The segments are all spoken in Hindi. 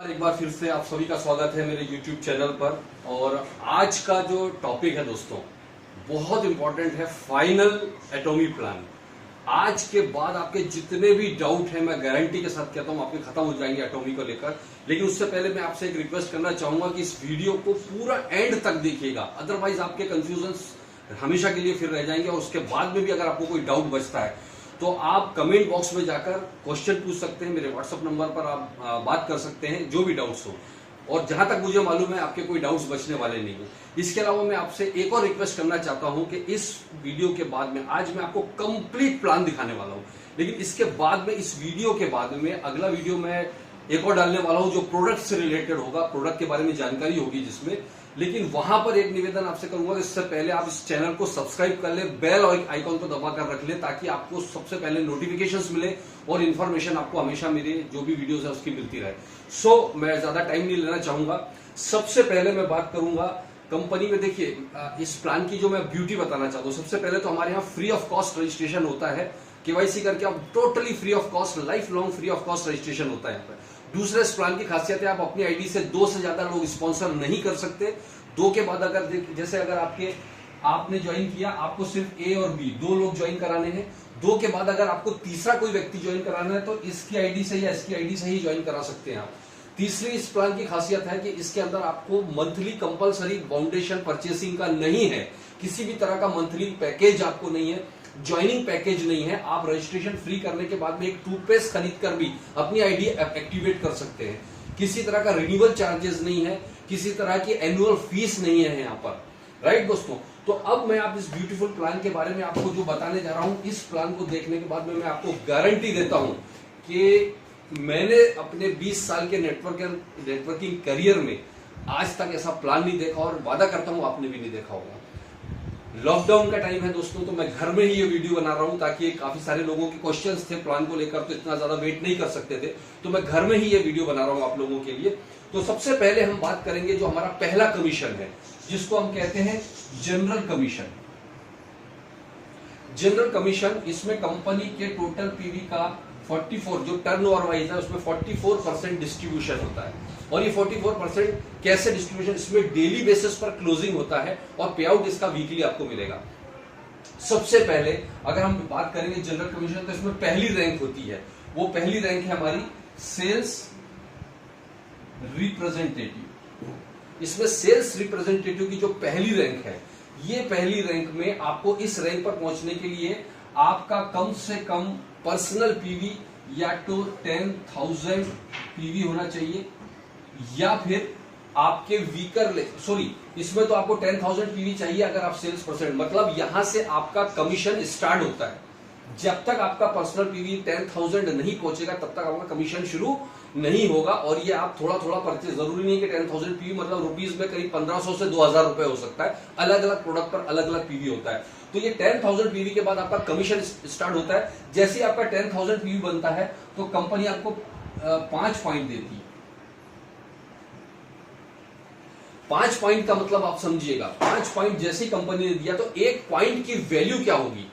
एक बार फिर से आप सभी का स्वागत है मेरे YouTube चैनल पर। और आज का जो टॉपिक है दोस्तों बहुत इंपॉर्टेंट है, फाइनल एटॉमी प्लान। आज के बाद आपके जितने भी डाउट है मैं गारंटी के साथ कहता हूं आपके खत्म हो जाएंगे एटॉमी को लेकर। लेकिन उससे पहले मैं आपसे एक रिक्वेस्ट करना चाहूंगा कि इस वीडियो को पूरा एंड तक देखिएगा, अदरवाइज आपके कंफ्यूजन हमेशा के लिए फिर रह जाएंगे। और उसके बाद में भी अगर आपको कोई डाउट बचता है तो आप कमेंट बॉक्स में जाकर क्वेश्चन पूछ सकते हैं, मेरे व्हाट्सएप नंबर पर आप बात कर सकते हैं जो भी डाउट्स हो। और जहां तक मुझे मालूम है आपके कोई डाउट्स बचने वाले नहीं है। इसके अलावा मैं आपसे एक और रिक्वेस्ट करना चाहता हूं कि इस वीडियो के बाद में आज मैं आपको कंप्लीट प्लान दिखाने वाला हूं, लेकिन इसके बाद में इस वीडियो के बाद में अगला वीडियो मैं एक और डालने वाला हूं जो प्रोडक्ट से रिलेटेड होगा, प्रोडक्ट के बारे में जानकारी होगी जिसमें। लेकिन वहां पर एक निवेदन आपसे करूंगा, इससे पहले आप इस चैनल को सब्सक्राइब कर ले, बेल और आइकॉन को दबा कर रख ले ताकि आपको सबसे पहले नोटिफिकेशंस मिले और इन्फॉर्मेशन आपको हमेशा मेरे जो भी वीडियोस है उसकी मिलती रहे। मैं ज्यादा टाइम नहीं लेना चाहूंगा। सबसे पहले मैं बात करूंगा कंपनी में। देखिए इस प्लान की जो मैं ब्यूटी बताना चाहता हूं, सबसे पहले तो हमारे यहाँ फ्री ऑफ कॉस्ट रजिस्ट्रेशन होता है। केवाईसी करके आप totally free of cost, life long free of cost registration होता है यहाँ पर। दूसरे इस प्लान की खासियत है आप अपनी आईडी से 2 से ज्यादा लोग स्पॉन्सर नहीं कर सकते। 2 के बाद अगर जैसे अगर आपने ज्वाइन किया, आपको सिर्फ ए और बी 2 लोग ज्वाइन कराने हैं। 2 के बाद अगर आपको तीसरा कोई व्यक्ति ज्वाइन कराना है तो इसकी आईडी से या इसकी आईडी से ही ज्वाइन करा सकते हैं आप। तीसरी इस प्लान की खासियत है कि इसके अंदर आपको मंथली कंपलसरी फाउंडेशन परचेसिंग का नहीं है, किसी भी तरह का मंथली पैकेज आपको नहीं है, ज्वाइनिंग पैकेज नहीं है। आप रजिस्ट्रेशन फ्री करने के बाद में एक टूथपेस्ट खरीद कर भी अपनी आईडी एक्टिवेट कर सकते हैं। किसी तरह का रिन्यूअल चार्जेस नहीं है, किसी तरह की एनुअल फीस नहीं है यहाँ पर, राइट दोस्तों। तो अब मैं आप इस ब्यूटीफुल प्लान के बारे में आपको जो बताने जा रहा हूं, इस प्लान को देखने के बाद में मैं आपको गारंटी देता हूं कि मैंने अपने 20 साल के नेटवर्किंग करियर में आज तक ऐसा प्लान नहीं देखा और वादा करता हूं आपने भी नहीं देखा होगा। लॉकडाउन का टाइम है दोस्तों, तो मैं घर में ही ये वीडियो बना रहा हूं ताकि काफी सारे लोगों के क्वेश्चंस थे प्लान को लेकर, तो इतना ज्यादा वेट नहीं कर सकते थे, तो मैं घर में ही ये वीडियो बना रहा हूं आप लोगों के लिए। तो सबसे पहले हम बात करेंगे जो हमारा पहला कमीशन है, जिसको हम कहते हैं जनरल कमीशन। जनरल कमीशन, इसमें कंपनी के टोटल पीवी का 44 जो टर्नओवर वाइज है उसमें 44% डिस्ट्रीब्यूशन होता है। और ये 44% कैसे डिस्ट्रीब्यूशन, इसमें डेली बेसिस पर क्लोजिंग होता है और पे आउट इसका वीकली आपको मिलेगा। सबसे पहले अगर हम बात करेंगे जनरल कमीशन, तो इसमें पहली रैंक होती है, वो पहली रैंक है हमारी सेल्स रिप्रेजेंटेटिव। इसमें सेल्स रिप्रेजेंटेटिव की जो पहली रैंक है, ये पहली रैंक में आपको इस रैंक पर पहुंचने के लिए आपका कम से कम पर्सनल पीवी या तो 10,000 पीवी होना चाहिए, या फिर आपके इसमें तो आपको 10,000 पीवी चाहिए अगर आप सेल्स परसेंट, मतलब यहां से आपका कमीशन स्टार्ट होता है। जब तक आपका पर्सनल पीवी 10,000 नहीं पहुंचेगा तब तक आपका कमीशन शुरू नहीं होगा। और ये आप थोड़ा थोड़ा परचेज, जरूरी नहीं कि 10,000 पीवी मतलब रुपीज में करीब 1500 से 2,000 रुपए हो सकता है, अलग अलग प्रोडक्ट पर अलग अलग पीवी होता है। तो ये 10,000 पीवी के बाद आपका कमीशन स्टार्ट होता है। जैसे ही आपका 10,000 पीवी बनता है तो कंपनी आपको 5 पॉइंट देती है। 5 पॉइंट का मतलब आप समझिएगा, 5 पॉइंट जैसे ही कंपनी ने दिया तो 1 पॉइंट की वैल्यू क्या होगी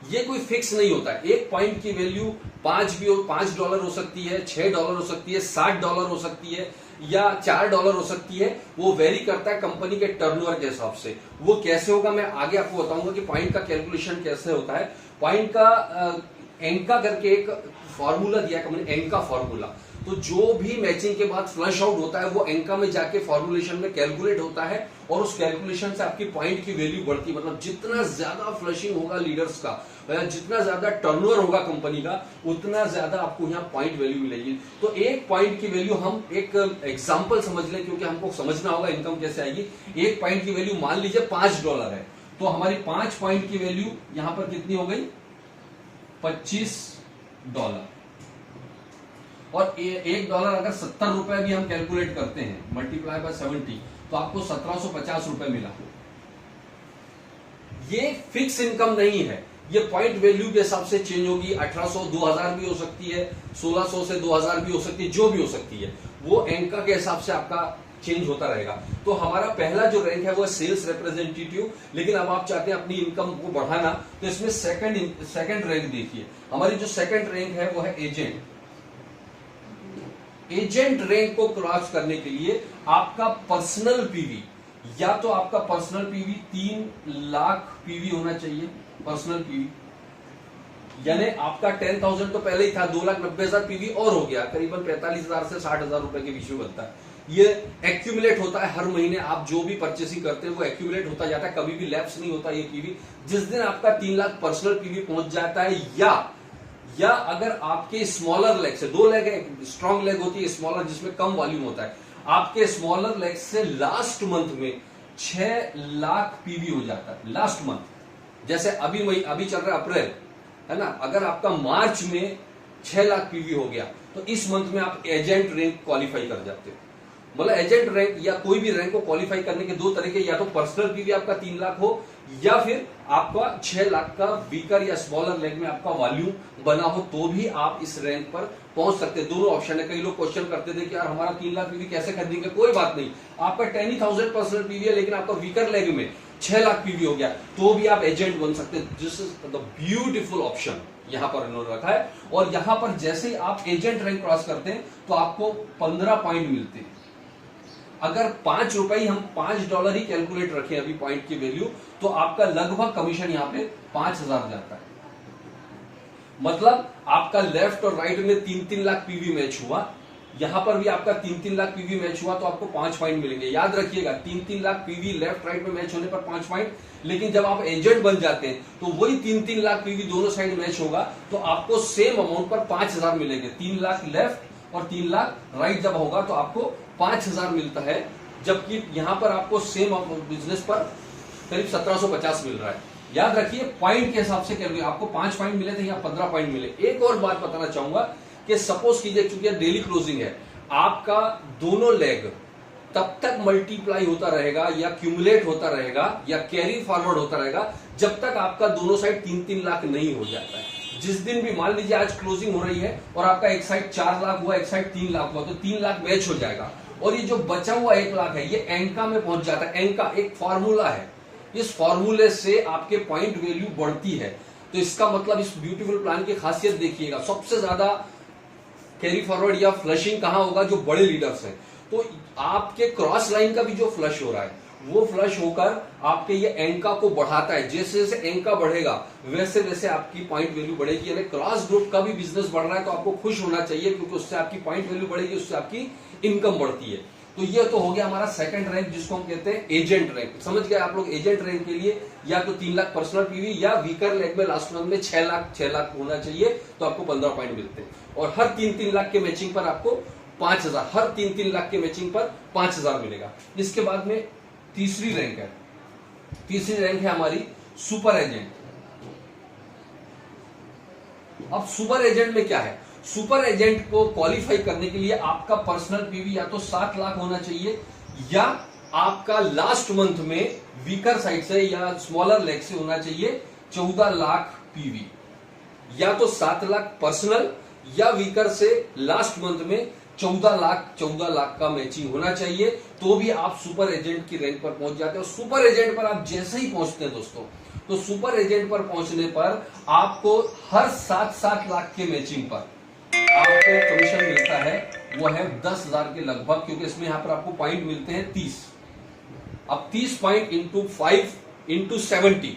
ये कोई फिक्स नहीं होता है। 1 पॉइंट की वैल्यू $5 हो सकती है, $6 हो सकती है, $60 हो सकती है, या $4 हो सकती है। वो वेरी करता है कंपनी के टर्नओवर के हिसाब से। वो कैसे होगा मैं आगे आपको बताऊंगा कि पॉइंट का कैलकुलेशन कैसे होता है। पॉइंट का एंका करके एक फॉर्मूला दिया है कंपनी, एंका फॉर्मूला। तो जो भी मैचिंग के बाद फ्लश आउट होता है वो एंका में जाके फॉर्मुलेशन में कैलकुलेट होता है और उस कैलकुलेशन से आपकी पॉइंट की वैल्यू बढ़ती है। मतलब जितना ज्यादा फ्लशिंग होगा लीडर्स का, जितना ज्यादा टर्नओवर होगा कंपनी का, उतना ज्यादा आपको यहाँ पॉइंट वैल्यू मिलेगी। तो 1 पॉइंट की वैल्यू हम एक एग्जांपल समझ लें, क्योंकि हमको समझना होगा इनकम कैसे आएगी। 1 पॉइंट की वैल्यू मान लीजिए $5 है, तो हमारी 5 पॉइंट की वैल्यू यहां पर कितनी हो गई, $25। और $1 अगर 70 रुपए भी हम कैलकुलेट करते हैं, मल्टीप्लाई बाय 70, तो आपको 1750 रुपए मिला। ये फिक्स इनकम नहीं है, ये पॉइंट वैल्यू के हिसाब से चेंज होगी। 1800 2000 भी हो सकती है, 1600 से 2000 भी हो सकती है, जो भी हो सकती है वो एंका के हिसाब से आपका चेंज होता रहेगा। तो हमारा पहला जो रैंक है वो है सेल्स रिप्रेजेंटेटिव। लेकिन अब आप चाहते हैं अपनी इनकम को बढ़ाना, तो इसमें सेकंड रैंक देखिए। हमारी जो सेकंड रैंक है वो है एजेंट। एजेंट रैंक को क्रॉस करने के लिए आपका पर्सनल पीवी, या तो आपका पर्सनल पीवी 3 लाख पीवी होना चाहिए, पर्सनल पीवी, यानी आपका 10,000 तो पहले ही था, 2,90,000 पीवी और हो गया, करीबन 45,000 से 60,000 रुपए के बीच में बनता है। ये एक्यूमुलेट होता है हर महीने, आप जो भी परचेसिंग करते हैं वो एक्यूमुलेट होता जाता है, कभी भी लैप्स नहीं होता ये पीवी। जिस दिन आपका 3 लाख पर्सनल पीवी पहुंच जाता है, या अगर आपके स्मॉलर लेग से, 2 लेग है, स्ट्रॉन्ग लेग होती है, स्मॉलर जिसमें कम वॉल्यूम होता है, आपके स्मॉलर लेग से लास्ट मंथ में 6 लाख पीवी हो जाता है, लास्ट मंथ। जैसे अभी चल रहा है अप्रैल, है ना, अगर आपका मार्च में 6 लाख पीवी हो गया तो इस मंथ में आप एजेंट रैंक क्वालिफाई कर जाते हो। मतलब एजेंट रैंक या कोई भी रैंक को क्वालिफाई करने के 2 तरीके, या तो पर्सनल पीवी आपका 3 लाख हो, या फिर आपका 6 लाख का वीकर या स्मॉलर लेग में आपका वॉल्यूम बना हो, तो भी आप इस रैंक पर पहुंच सकते हैं। दोनों ऑप्शन है। कई लोग क्वेश्चन करते थे कि यार हमारा 3 लाख पीवी कैसे खरीदेंगे, कोई बात नहीं, आपका 10,000 पर्सनल पीवी है लेकिन आपका वीकर लेग में 6 लाख पीवी हो गया, तो भी आप एजेंट बन सकते हैं। This is the beautiful option यहां पर इन्होंने रखा है। और यहां पर जैसे ही आप एजेंट रैंक क्रॉस करते हैं तो आपको 15 पॉइंट मिलते हैं। अगर $5 हम $5 ही कैलकुलेट रखें अभी पॉइंट की वैल्यू, तो आपका लगभग कमीशन यहां पे 5,000 जाता है। मतलब आपका लेफ्ट और राइट में 3-3 लाख पीवी मैच हुआ, यहां पर भी आपका 3-3 लाख पीवी मैच हुआ तो आपको 5 पॉइंट मिलेंगे। याद रखिएगा, 3-3 लाख पीवी लेफ्ट राइट में मैच होने पर 5 पॉइंट, लेकिन जब आप एजेंट बन जाते हैं तो वही 3-3 लाख पीवी दोनों साइड मैच होगा तो आपको सेम अमाउंट पर 5,000 मिलेंगे। 3 लाख लेफ्ट और 3 लाख राइट जब होगा तो आपको 5,000 मिलता है, जबकि यहां पर आपको सेम बिजनेस पर करीब 1750 मिल रहा है। याद रखिए पॉइंट के हिसाब से कैलकुलेट, आपको 5 पॉइंट मिले थे या 15 पॉइंट मिले। एक और बात बताना चाहूंगा कि सपोज कीजिए, चूंकि डेली क्लोजिंग है, आपका दोनों लेग तब तक मल्टीप्लाई होता रहेगा या क्यूमुलेट होता रहेगा या कैरी फॉरवर्ड होता रहेगा जब तक आपका दोनों साइड 3-3 लाख नहीं हो जाता है। जिस दिन भी मान लीजिए आज क्लोजिंग हो रही है और आपका एक साइड 4 लाख हुआ, एक साइड 3 लाख हुआ, तो 3 लाख मैच हो जाएगा और ये जो बचा हुआ 1 लाख है ये एंका में पहुंच जाता है। एंका एक फॉर्मूला है, इस फॉर्मूले से आपके पॉइंट वैल्यू बढ़ती है। तो इसका मतलब इस ब्यूटीफुल प्लान की खासियत देखिएगा, सबसे ज्यादा कैरी फॉरवर्ड या फ्लशिंग कहां होगा, जो बड़े लीडर्स हैं। तो आपके क्रॉस लाइन का भी जो फ्लश हो रहा है वो फ्लश होकर आपके ये एंका को बढ़ाता है। जैसे जैसे एंका बढ़ेगा वैसे वैसे आपकी पॉइंट वैल्यू बढ़ेगी। यानी क्रॉस ग्रुप का भी बिजनेस बढ़ रहा है तो आपको खुश होना चाहिए, क्योंकि उससे आपकी पॉइंट वैल्यू बढ़ेगी, उससे आपकी इनकम बढ़ती है। तो ये तो हो गया हमारा सेकंड रैंक, जिसको हम कहते हैं एजेंट रैंक। समझ गए आप लोग, एजेंट रैंक के लिए या तो 3 लाख पर्सनल पीवी या वीकर लेग में लास्ट मंथ में 6 लाख होना चाहिए तो आपको 15 पॉइंट मिलते हैं। और हर 3-3 लाख के मैचिंग पर आपको 5,000, हर 3-3 लाख के मैचिंग पर 5,000 मिलेगा। इसके बाद में तीसरी रैंक है, तीसरी रैंक है हमारी सुपर एजेंट। अब सुपर एजेंट में क्या है, सुपर एजेंट को क्वालिफाई करने के लिए आपका पर्सनल पीवी या तो 7 लाख होना चाहिए, या आपका लास्ट मंथ में वीकर साइड से या स्मॉलर लेग से होना चाहिए 14 लाख पीवी। या तो 7 लाख पर्सनल या वीकर से लास्ट मंथ में 14 लाख का मैचिंग होना चाहिए, तो भी आप सुपर एजेंट की रैंक पर पहुंच जाते हो। सुपर एजेंट पर आप जैसे ही पहुंचते हैं दोस्तों, तो सुपर एजेंट पर पहुंचने पर आपको हर 7 लाख के मैचिंग पर आपको कमीशन मिलता है, वो है 10,000 के लगभग, क्योंकि इसमें यहां पर आपको पॉइंट मिलते हैं 30। अब 30 पॉइंट इंटू 5 इंटू 70,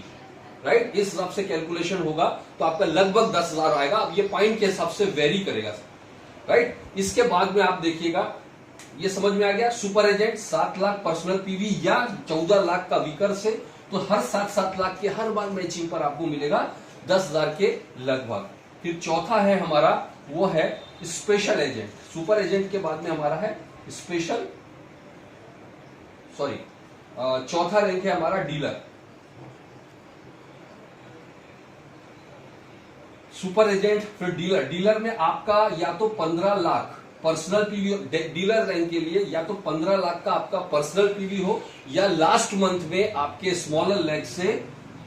राइट, इस हिसाब से कैलकुलेशन होगा तो आपका लगभग 10,000 आएगा। अब ये पॉइंट के हिसाब से वेरी करेगा, राइट। इसके बाद में आप देखिएगा, ये समझ में आ गया, super agent 7 lakh personal PV या 14 लाख का वीकर से, तो हर 7 लाख के हर बार मैचिंग पर आपको मिलेगा 10,000 के लगभग। फिर चौथा है हमारा, वो है स्पेशल एजेंट। सुपर एजेंट के बाद में हमारा है स्पेशल, सॉरी, चौथा रैंक है हमारा डीलर। सुपर एजेंट फिर डीलर। डीलर में आपका या तो 15 lakh personal PV, dealer rank के लिए या तो 15 लाख का आपका पर्सनल पीवी हो, या लास्ट मंथ में आपके स्मॉलर लेग से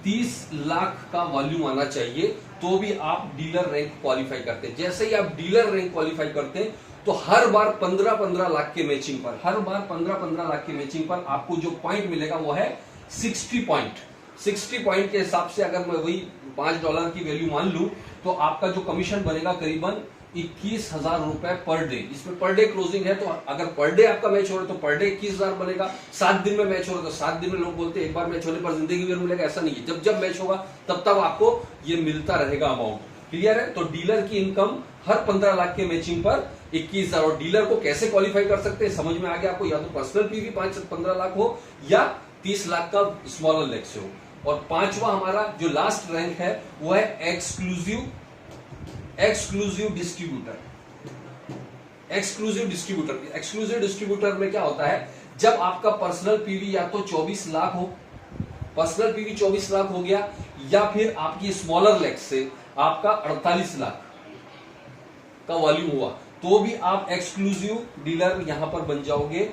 30 लाख का वॉल्यूम आना चाहिए, तो भी आप डीलर रैंक क्वालिफाई करते हैं। जैसे ही आप डीलर रैंक क्वालिफाई करते हैं तो हर बार 15-15 लाख के मैचिंग पर, हर बार 15-15 लाख के मैचिंग पर आपको जो पॉइंट मिलेगा वो है 60 पॉइंट। 60 पॉइंट के हिसाब से अगर मैं वही $5 की वैल्यू मान लूं तो आपका जो कमीशन बनेगा करीबन 21,000 रुपए पर डे। इसमें पर डे क्लोजिंग है, तो अगर पर डे आपका मैच हो रहा है तो पर डे 21,000 बनेगा। 7 दिन में मैच हो रहा है तो 7 दिन में, लोग बोलते हैं एक बार मैच होने पर जिंदगी भर मिलेगा, ऐसा नहीं है। जब जब मैच होगा तब तब आपको ये मिलता रहेगा अमाउंट। क्लियर है? तो डीलर की इनकम हर 15 लाख के मैचिंग पर 21,000। और डीलर को कैसे क्वालिफाई कर सकते हैं समझ में आ गया आपको। या तो पर्सनल पीवी 15 लाख हो या 30 लाख का स्मॉलर लेग से हो। और पांचवा हमारा जो लास्ट रैंक है वो है एक्सक्लूसिव डिस्ट्रीब्यूटर। एक्सक्लूसिव डिस्ट्रीब्यूटर में क्या होता है, जब आपका पर्सनल पीवी या तो 24 लाख हो, पर्सनल पीवी 24 लाख हो गया, या फिर आपकी स्मॉलर लेग से आपका 48 लाख का वॉल्यूम हुआ, तो भी आप एक्सक्लूसिव डीलर यहां पर बन जाओगे।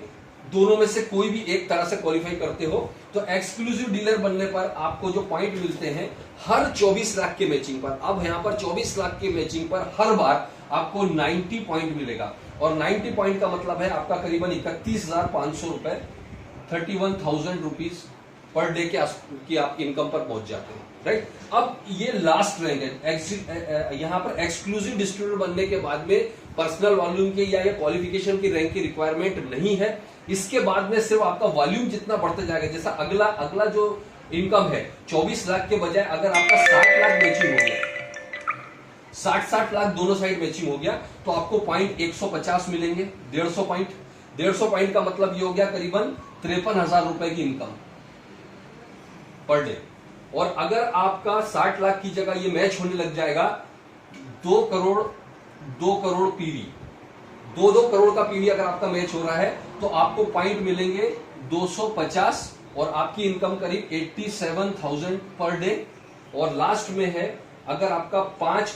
दोनों में से कोई भी एक तरह से क्वालिफाई करते हो तो एक्सक्लूसिव डीलर बनने पर आपको जो पॉइंट मिलते हैं हर 24 लाख के मैचिंग पर, अब यहां पर 24 लाख के मैचिंग पर हर बार आपको 90 पॉइंट मिलेगा। और 90 पॉइंट का मतलब है आपका करीबन 31,500 रुपए, 31,000 रुपीज पर डे की आप इनकम पर पहुंच जाते हैं। राइट? अब ये लास्ट रैंक है। यहां पर एक्सक्लूसिव डिस्ट्रीब्यूटर बनने के बाद में पर्सनल वॉल्यूम की या क्वालिफिकेशन की रैंक की रिक्वायरमेंट नहीं है। इसके बाद में सिर्फ आपका वॉल्यूम जितना बढ़ते जाएगा, जैसा अगला जो इनकम है 24 लाख के बजाय अगर आपका 60 लाख मैचिंग हो गया, 60 लाख दोनों साइड मैचिंग हो गया, तो आपको पॉइंट 150 मिलेंगे। 150 पॉइंट का मतलब ये हो गया करीबन 53,000 रुपए की इनकम पर डे। और अगर आपका 60 लाख की जगह ये मैच होने लग जाएगा 2 करोड़ पीवी, 2 करोड़ का पीवी अगर आपका मैच हो रहा है तो आपको पॉइंट मिलेंगे 250 और आपकी इनकम करीब 87,000 पर डे। और लास्ट में है अगर आपका 5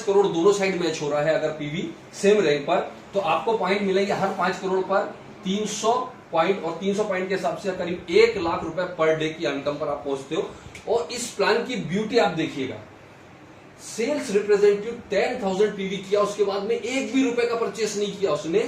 करोड़ दोनों साइड मैच हो रहा है अगर पीवी सेम रैंक पर, तो आपको पॉइंट मिलेंगे हर 5 करोड़ पर 300 पॉइंट। और 300 पॉइंट के हिसाब से करीब 1 लाख रुपए पर डे की इनकम पर आप पहुंचते हो। और इस प्लान की ब्यूटी आप देखिएगा, सेल्स रिप्रेजेंटेटिव 10,000 पीवी किया, उसके बाद में 1 भी रुपए का परचेस नहीं किया उसने,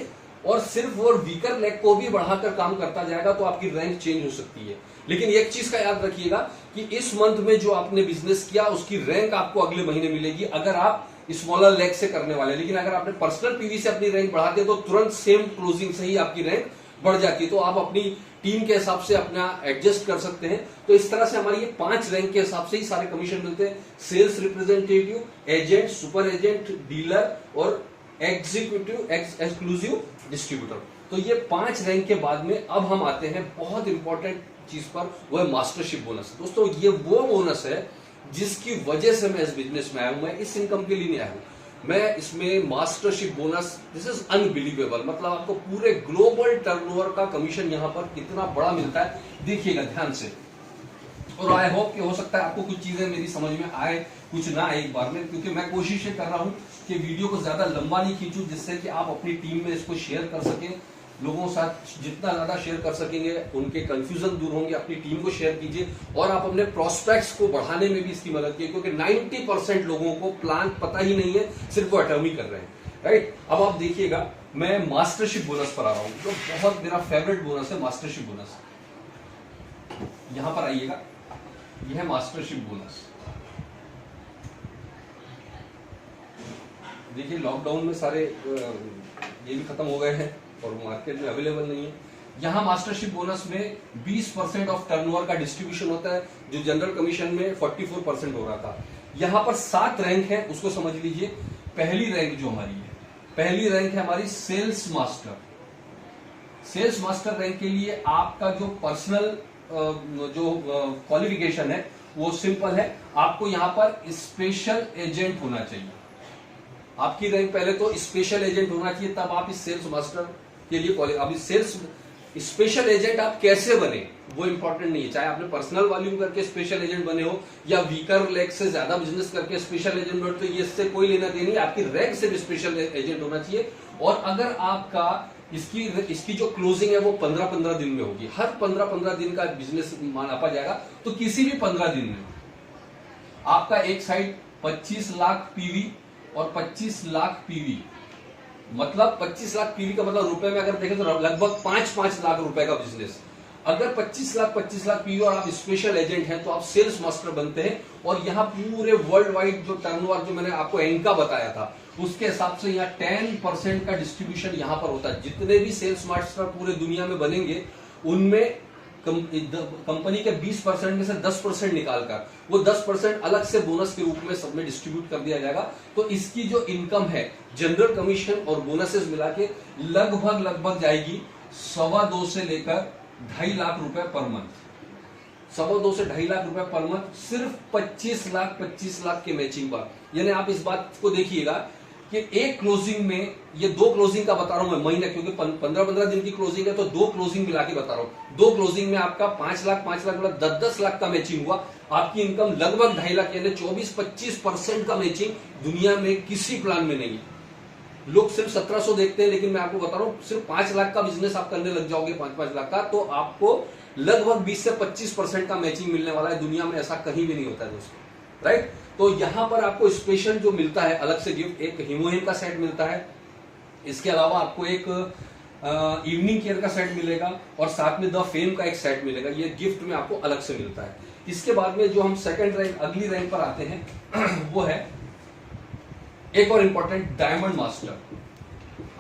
और सिर्फ वो वीकर लेग को भी बढ़ाकर काम करता जाएगा, तो आपकी रैंक चेंज हो सकती है। लेकिन एक चीज का याद रखिएगा कि इस मंथ में जो आपने बिजनेस किया उसकी रैंक आपको अगले महीने मिलेगी अगर आप स्मॉलर लेग से करने वाले। लेकिन अगर आपने पर्सनल पीवी से अपनी रैंक बढ़ा दी तो तुरंत सेम क्लोजिंग से ही आपकी रैंक बढ़ जाती है। तो आप अपनी टीम के हिसाब से अपना एडजस्ट कर सकते हैं। तो इस तरह से हमारी ये 5 रैंक के हिसाब से ही सारे कमीशन मिलते हैं। Sales representative, agent, super agent, dealer और एग्जीक्यूटिव एक्सक्लूसिव डिस्ट्रीब्यूटर। तो ये 5 रैंक के बाद में अब हम आते हैं बहुत इंपॉर्टेंट चीज पर, वो है मास्टरशिप बोनस। दोस्तों ये वो बोनस है जिसकी वजह से मैं इस बिजनेस में आया हूं। मैं इस इनकम के लिए नहीं आया हूं, मैं इसमें mastership bonus, this is unbelievable. मतलब आपको पूरे ग्लोबल टर्नओवर का कमीशन यहां पर कितना बड़ा मिलता है, देखिएगा ध्यान से। और आई होप कि हो सकता है आपको कुछ चीजें मेरी समझ में आए, कुछ ना आए एक बार में, क्योंकि मैं कोशिश कर रहा हूं कि वीडियो को ज्यादा लंबा नहीं खींचूं, जिससे कि आप अपनी टीम में इसको शेयर कर सकें। लोगों के साथ जितना ज्यादा शेयर कर सकेंगे उनके कंफ्यूजन दूर होंगे। अपनी टीम को शेयर कीजिए और आप अपने प्रोस्पेक्ट्स को बढ़ाने में भी इसकी मदद कीजिए, क्योंकि 90% लोगों को प्लान पता ही नहीं है, सिर्फ वो अटर्नी कर रहे हैं। राइट? अब आप देखिएगा मैं मास्टरशिप बोनस पर आ रहा हूं, जो बहुत मेरा फेवरेट बोनस है, मास्टरशिप बोनस। यहां पर आइएगा, यह है मास्टरशिप बोनस। देखिए लॉकडाउन में सारे ये भी खत्म हो गए हैं और मार्केट में अवेलेबल नहीं है। यहां मास्टरशिप बोनस में 20% ऑफ टर्नओवर का डिस्ट्रीब्यूशन होता है, जो जनरल कमीशन में 44% हो रहा था। यहां पर 7 रैंक है, उसको समझ लीजिए। पहली रैंक जो हमारी है, पहली रैंक है हमारी sales master. Sales master rank के लिए आपका जो पर्सनल जो क्वालिफिकेशन है वो सिंपल है, आपको यहां पर स्पेशल एजेंट होना चाहिए। आपकी रैंक पहले तो स्पेशल एजेंट होना चाहिए, तब आप इस सेल्स मास्टर के लिए अब इस सेल्स स्पेशल एजेंट आप कैसे बने वो इंपॉर्टेंट नहीं है। चाहे आपने पर्सनल वॉल्यूम करके स्पेशल एजेंट बने हो या वीकर लेग से ज्यादा बिजनेस करके स्पेशल एजेंट बने, तो ये इससे कोई लेना देना नहीं, आपकी रैंक से भी स्पेशल एजेंट होना चाहिए। और अगर आपका इसकी जो क्लोजिंग है वो 15-15 दिन में होगी, हर 15-15 दिन का बिजनेस मापा जाएगा, तो किसी भी 15 दिन में आपका एक साइड 25 लाख पीवी और 25 लाख पीवी, मतलब 25 लाख पीवी का मतलब रुपए में अगर देखें तो लगभग 5-5 लाख रुपए का बिजनेस। अगर 25 लाख पीओ और आप स्पेशल एजेंट हैं तो आप सेल्स मास्टर बनते हैं। और यहाँ पूरे वर्ल्ड वाइड जो टर्नओवर जो मैंने आपको एंका बताया था उसके हिसाब से यहाँ 10% का डिस्ट्रीब्यूशन यहाँ पर होता है। जितने भी सेल्स मास्टर पूरे दुनिया में बनेंगे उनमें कंपनी के 20% में से 10% निकालकर वो 10% अलग से बोनस के रूप में सब में डिस्ट्रीब्यूट कर दिया जाएगा। तो इसकी जो इनकम है जनरल कमीशन और बोनसेस मिला के लगभग जाएगी 2.25 से लेकर 2.5 लाख रुपए पर मंथ। 2.25 से 2.5 लाख रुपए पर मंथ सिर्फ 25 लाख के मैचिंग पर। यानी आप इस बात को देखिएगा कि एक क्लोजिंग में, ये 2 क्लोजिंग का बता रहा हूं मैं महीने, क्योंकि 15-15 दिन की क्लोजिंग है तो 2 क्लोजिंग मिला के बता रहा हूं। 2 क्लोजिंग में आपका 5 लाख मतलब 10 लाख का मैचिंग हुआ। आपकी इनकम लगभग 2.5 लाख यानी 24-25% का मैचिंग दुनिया में किसी प्लान में नहीं है। लोग सिर्फ 1700 देखते हैं, लेकिन मैं आपको बता रहा हूं सिर्फ 5 लाख का बिजनेस आप करने लग जाओगे 5-5 लाख का, तो आपको लगभग 20 से 25% का मैचिंग मिलने वाला है। दुनिया में ऐसा कहीं भी नहीं होता है दोस्तों, राइट। तो यहां पर आपको स्पेशल जो मिलता है अलग से गिफ्ट, एक हिमोहिम का सेट मिलता है, इसके अलावा आपको एक इवनिंग केयर का सेट मिलेगा और साथ में द फेम का एक सेट मिलेगा। ये गिफ्ट में आपको अलग से मिलता है। इसके बाद में जो हम सेकंड रैंक, अगली रैंक पर आते हैं वो है एक और इंपॉर्टेंट डायमंड मास्टर।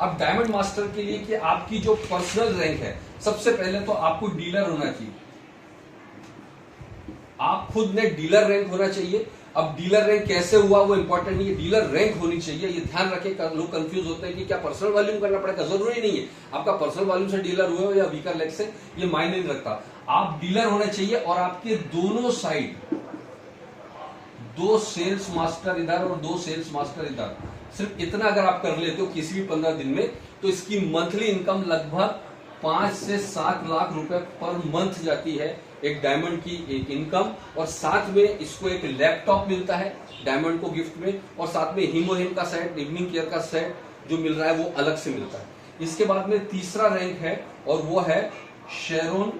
अब डायमंड मास्टर के लिए कि आपकी जो पर्सनल रैंक है, सबसे पहले तो आपको डीलर होना चाहिए। आप खुद ने डीलर रैंक होना चाहिए। अब डीलर रैंक कैसे हुआ वो इंपॉर्टेंट नहीं है, डीलर रैंक होनी चाहिए। ये ध्यान रखें, लोग कंफ्यूज होते हैं कि क्या पर्सनल वॉल्यूम करना पड़ेगा। जरूरी नहीं है आपका पर्सनल वॉल्यूम से डीलर हुए हो या वीकर लेग से, ये मायने नहीं रखता। आप डीलर होने चाहिए और आपके दोनों साइड 2 सेल्स मास्टर इधर और 2 सेल्स मास्टर इधर। सिर्फ इतना अगर आप कर लेते हो किसी भी 15 दिन में, तो इसकी मंथली इनकम लगभग 5 से 7 लाख रुपए पर मंथ जाती है एक डायमंड की एक इनकम। और साथ में इसको एक लैपटॉप मिलता है डायमंड को गिफ्ट में, और साथ में हिमोहिम का सेट, इवनिंग केयर का सेट जो मिल रहा है वो अलग से मिलता है। इसके बाद में तीसरा रैंक है और वो है शेरोन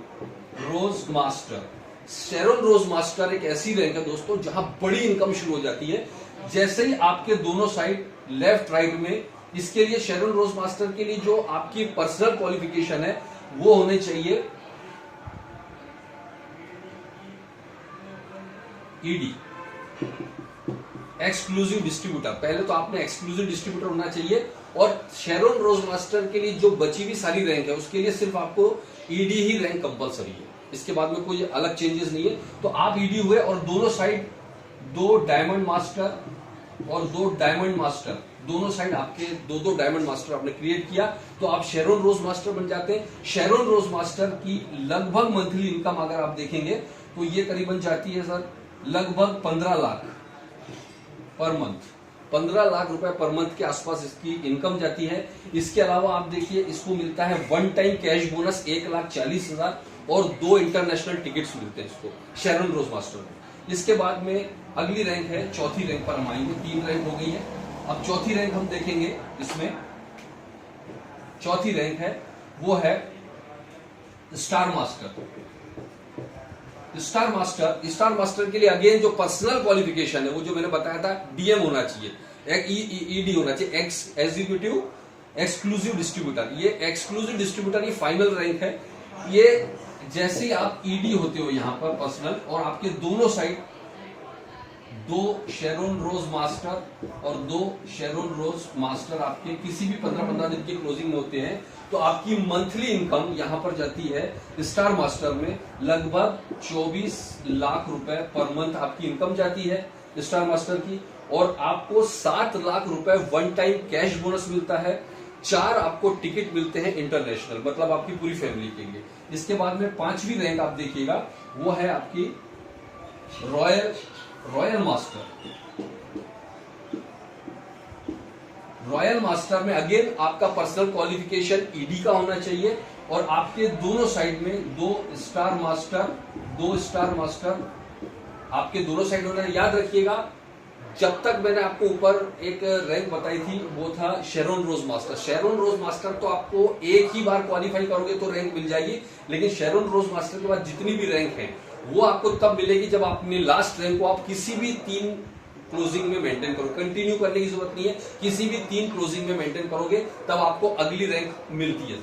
रोज मास्टर। शेरोन रोज मास्टर एक ऐसी रैंक है दोस्तों जहां बड़ी इनकम शुरू हो जाती है जैसे ही आपके दोनों साइड लेफ्ट राइट में। इसके लिए शेरोन रोज मास्टर के लिए जो आपकी पर्सनल क्वालिफिकेशन है वो होने चाहिए ईडी, एक्सक्लूसिव डिस्ट्रीब्यूटर। पहले तो आपने एक्सक्लूसिव डिस्ट्रीब्यूटर होना चाहिए। और शेरोन रोज मास्टर के लिए जो बची हुई सारी रैंक है उसके लिए सिर्फ आपको ईडी ही रैंक कंपलसरी है, इसके बाद में कोई अलग चेंजेस नहीं है। तो आप ईडी हुए और दोनों साइड 2 डायमंड मास्टर और 2 डायमंड मास्टर, दोनों साइड आपके 2-2 डायमंड मास्टर आपने क्रिएट किया तो आप शेरोन रोज मास्टर बन जाते हैं। शेरोन रोज मास्टर की लगभग मंथली इनकम अगर आप देखेंगे तो ये करीबन जाती है सर लगभग 15 लाख पर मंथ। 15 लाख रुपए पर मंथ के आसपास इसकी इनकम जाती है। इसके अलावा आप देखिए इसको मिलता है 1 टाइम कैश बोनस 1,40,000 और 2 इंटरनेशनल टिकट्स मिलते हैं इसको शेरोन रोज मास्टर को। इसके बाद में अगली रैंक है, चौथी रैंक पर हम आएंगे। 3 रैंक हो गई है, अब चौथी रैंक हम देखेंगे। इसमें चौथी रैंक है वो है स्टार मास्टर। स्टार मास्टर के लिए अगेन जो पर्सनल क्वालिफिकेशन है वो जो मैंने बताया था, डीएम होना चाहिए, ईडी होना चाहिए, एग्जीक्यूटिव एक्सक्लूसिव डिस्ट्रीब्यूटर। ये एक्सक्लूसिव डिस्ट्रीब्यूटर ये फाइनल रैंक है। ये जैसे ही आप ईडी होते हो यहाँ पर पर्सनल, और आपके दोनों साइड 2 शेरोन रोज मास्टर और 2 शेरोन रोज मास्टर आपके किसी भी 15-15 दिन की क्लोजिंग में होते हैं, तो आपकी मंथली इनकम यहां पर जाती है स्टार मास्टर में लगभग 24 लाख रुपए पर मंथ आपकी इनकम जाती है स्टार मास्टर की। और आपको 7 लाख रुपए 1 टाइम कैश बोनस मिलता है। 4 आपको टिकट मिलते हैं इंटरनेशनल, मतलब आपकी पूरी फैमिली के लिए। इसके बाद में 5वीं रैंक आप देखिएगा वो है आपकी रॉयल मास्टर। रॉयल मास्टर में अगेन आपका पर्सनल क्वालिफिकेशन ईडी का होना चाहिए और आपके दोनों साइड में 2 स्टार मास्टर आपके दोनों साइड होना है। याद रखिएगा, जब तक मैंने आपको ऊपर एक रैंक बताई थी वो था शेरोन रोज मास्टर। शेरोन रोज मास्टर तो आपको एक ही बार क्वालिफाई करोगे तो रैंक मिल जाएगी, लेकिन शेरोन रोज मास्टर के बाद जितनी भी रैंक है वो आपको तब मिलेगी जब अपनी लास्ट रैंक को आप किसी भी 3 क्लोजिंग में मेंटेन करो। कंटिन्यू करने की जरूरत नहीं है, किसी भी 3 क्लोजिंग में मेंटेन करोगे तब आपको अगली रैंक मिलती है।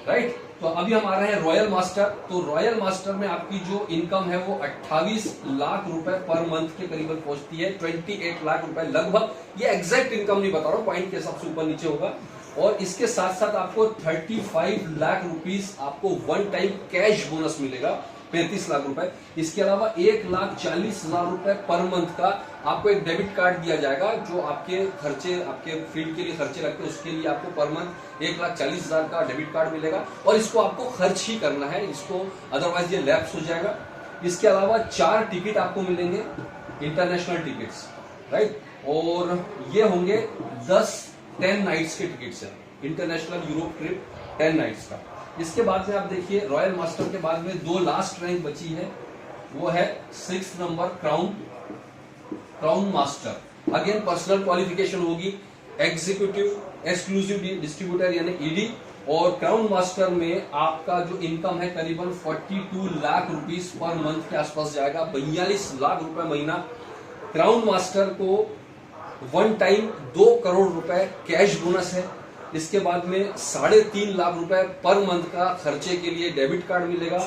राइट। तो अभी हम आ रहे हैं रॉयल मास्टर। तो रॉयल मास्टर में आपकी जो इनकम है वो 28 लाख रुपए पर मंथ के करीबन पहुंचती है, 28 लाख रुपए लगभग। ये एग्जैक्ट इनकम नहीं बता रहा हूं, पॉइंट के हिसाब से ऊपर नीचे होगा। और इसके साथ साथ आपको 35 लाख रुपीस आपको वन टाइम कैश बोनस मिलेगा, 35 लाख रुपए। इसके अलावा 1,40,000 रुपए पर मंथ का आपको एक डेबिट कार्ड दिया जाएगा, जो आपके खर्चे, आपके फील्ड के लिए खर्चे लगते हैं, उसके लिए आपको पर मंथ 1,40,000 का डेबिट कार्ड मिलेगा। और इसको आपको खर्च ही करना है, इसको अदरवाइज ये लैप्स हो जाएगा। इसके अलावा 4 टिकट आपको मिलेंगे, इंटरनेशनल टिकट्स, राइट। और ये होंगे 10 नाइट्स के टिकट्स हैं, इंटरनेशनल यूरोप ट्रिप 10 नाइट्स का। इसके बाद में आप देखिए रॉयल मास्टर के बाद में 2 लास्ट रैंक बची है, वो है 6 number crown master. Again personal qualification होगी, एग्जीक्यूटिव एक्सक्लूसिव डिस्ट्रीब्यूटर यानी ईडी। और क्राउन मास्टर में आपका जो इनकम है करीबन 42 लाख रुपीस पर मंथ के आसपास जाएगा, 42 लाख रुपए महीना। क्राउन मास्टर को वन टाइम 2 करोड़ रुपए कैश बोनस है। इसके बाद में 3.5 लाख रुपए पर मंथ का खर्चे के लिए डेबिट कार्ड मिलेगा।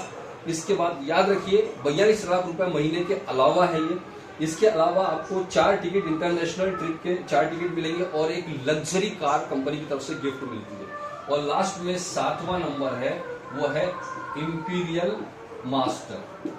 इसके बाद याद रखिए 42 लाख रुपए महीने के अलावा है ये। इसके अलावा आपको 4 टिकट इंटरनेशनल ट्रिप के 4 टिकट मिलेंगे और एक लग्जरी कार कंपनी की तरफ से गिफ्ट मिलती है। और लास्ट में 7वां नंबर है, वो है इंपीरियल मास्टर।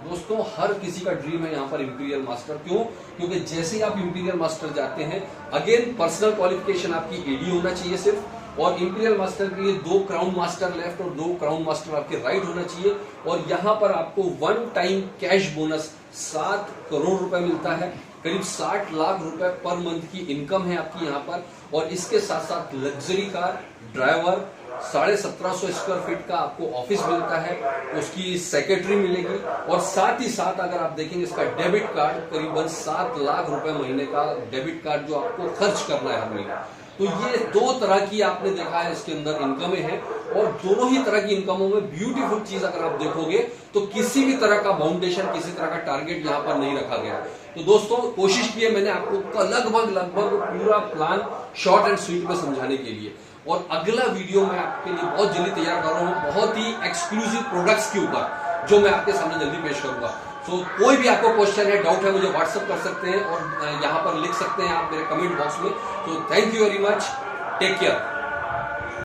दोस्तों हर किसी का ड्रीम है यहाँ पर इंपीरियल मास्टर। क्यों? क्योंकि जैसे ही आप इंपीरियल मास्टर जाते हैं, अगेन पर्सनल क्वालिफिकेशन आपकी एडी होना चाहिए सिर्फ, और इंपीरियल मास्टर के लिए 2 क्राउन मास्टर लेफ्ट और 2 क्राउन मास्टर आपके राइट होना चाहिए। और यहाँ पर आपको one time cash bonus 7 crore रुपए मिलता है, करीब 60 लाख रुपए पर मंथ की इनकम है आपकी यहाँ पर। और इसके साथ साथ luxury car, driver, 1750 square feet का आपको ऑफिस मिलता है, उसकी सेक्रेटरी मिलेगी। और साथ ही साथ अगर आप देखेंगे इसका डेबिट कार्ड, करीबन 7 लाख रुपए महीने का डेबिट कार्ड जो आपको खर्च करना है हर महीने। तो ये 2 तरह की आपने देखा है इसके अंदर इनकमें हैं, और दोनों ही तरह की इनकमों में ब्यूटीफुल चीज अगर आप देखोगे तो किसी भी तरह का बाउंडेशन, किसी तरह का टारगेट यहाँ पर नहीं रखा गया। तो दोस्तों कोशिश की है मैंने आपको लगभग पूरा प्लान शॉर्ट एंड स्वीट में समझाने के लिए। और अगला वीडियो मैं आपके लिए बहुत जल्दी तैयार कर रहा हूँ, बहुत ही एक्सक्लूसिव प्रोडक्ट्स के ऊपर, जो मैं आपके सामने जल्दी पेश करूंगा। तो कोई भी आपको क्वेश्चन है, डाउट है, मुझे व्हाट्सएप कर सकते हैं और यहाँ पर लिख सकते हैं आप मेरे कमेंट बॉक्स में। तो thank you very much, take care.